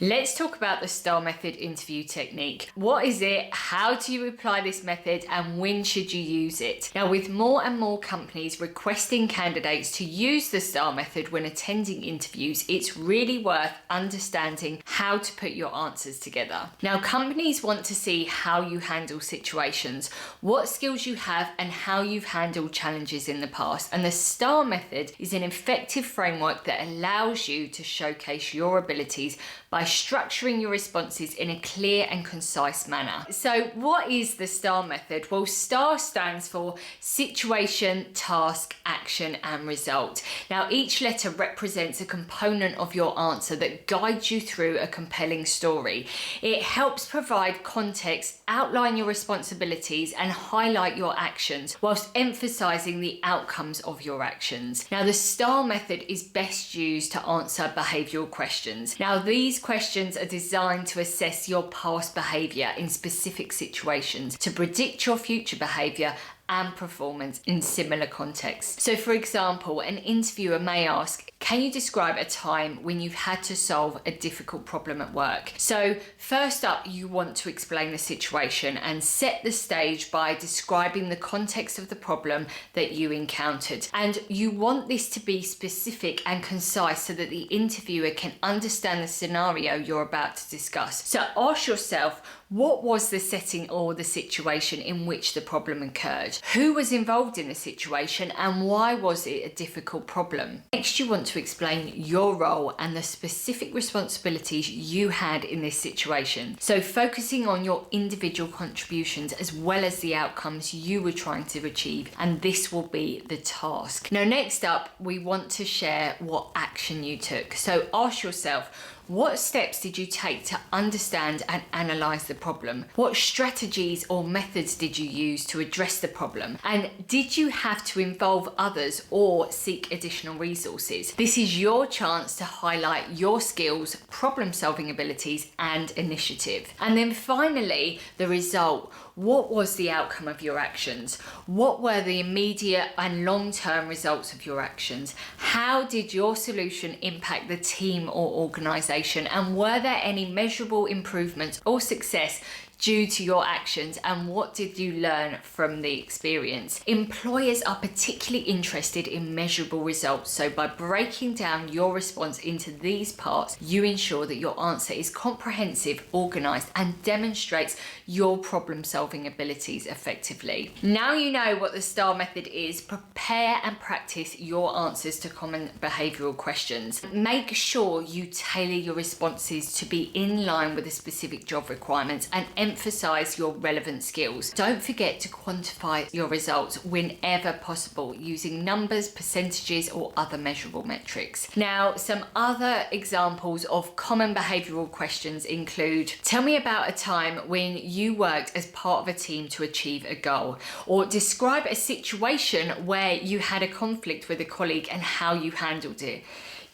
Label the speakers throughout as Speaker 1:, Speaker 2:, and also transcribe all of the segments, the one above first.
Speaker 1: Let's talk about the STAR method interview technique. What is it? How do you apply this method and when should you use it? Now, with more and more companies requesting candidates to use the STAR method when attending interviews, it's really worth understanding how to put your answers together. Now, companies want to see how you handle situations, what skills you have, and how you've handled challenges in the past. And the STAR method is an effective framework that allows you to showcase your abilities by structuring your responses in a clear and concise manner. So what is the STAR method? Well, STAR stands for situation, task, action, and result. Now, each letter represents a component of your answer that guides you through a compelling story. It helps provide context, outline your responsibilities, and highlight your actions, whilst emphasizing the outcomes of your actions. Now, the STAR method is best used to answer behavioral questions. Now, these questions are designed to assess your past behavior in specific situations to predict your future behavior and performance in similar contexts. So for example, an interviewer may ask, can you describe a time when you've had to solve a difficult problem at work? So first up, you want to explain the situation and set the stage by describing the context of the problem that you encountered. And you want this to be specific and concise so that the interviewer can understand the scenario you're about to discuss. So ask yourself, what was the setting or the situation in which the problem occurred? Who was involved in the situation and why was it a difficult problem? Next, you want to explain your role and the specific responsibilities you had in this situation. So focusing on your individual contributions as well as the outcomes you were trying to achieve, and this will be the task. Now, next up, we want to share what action you took. So ask yourself, what steps did you take to understand and analyze the problem? What strategies or methods did you use to address the problem? And did you have to involve others or seek additional resources? This is your chance to highlight your skills, problem-solving abilities, and initiative. And then finally, the result. What was the outcome of your actions? What were the immediate and long-term results of your actions? How did your solution impact the team or organization? And were there any measurable improvements or success due to your actions, and what did you learn from the experience? Employers are particularly interested in measurable results, so by breaking down your response into these parts, you ensure that your answer is comprehensive, organized, and demonstrates your problem-solving abilities effectively. Now you know what the STAR method is, prepare and practice your answers to common behavioral questions. Make sure you tailor your responses to be in line with the specific job requirements and emphasize your relevant skills. Don't forget to quantify your results whenever possible using numbers, percentages, or other measurable metrics. Now, some other examples of common behavioral questions include, tell me about a time when you worked as part of a team to achieve a goal, or describe a situation where you had a conflict with a colleague and how you handled it.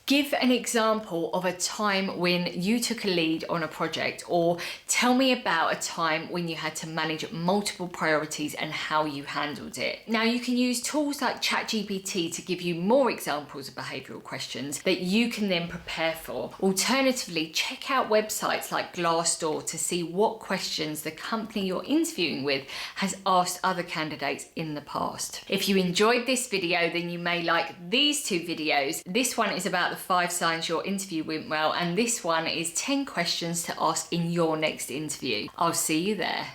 Speaker 1: Give an example of a time when you took a lead on a project, or tell me about a time when you had to manage multiple priorities and how you handled it. Now, you can use tools like ChatGPT to give you more examples of behavioral questions that you can then prepare for. Alternatively, check out websites like Glassdoor to see what questions the company you're interviewing with has asked other candidates in the past. If you enjoyed this video, then you may like these two videos. This one is about the 5 signs your interview went well, and this one is 10 questions to ask in your next interview. I'll see you there.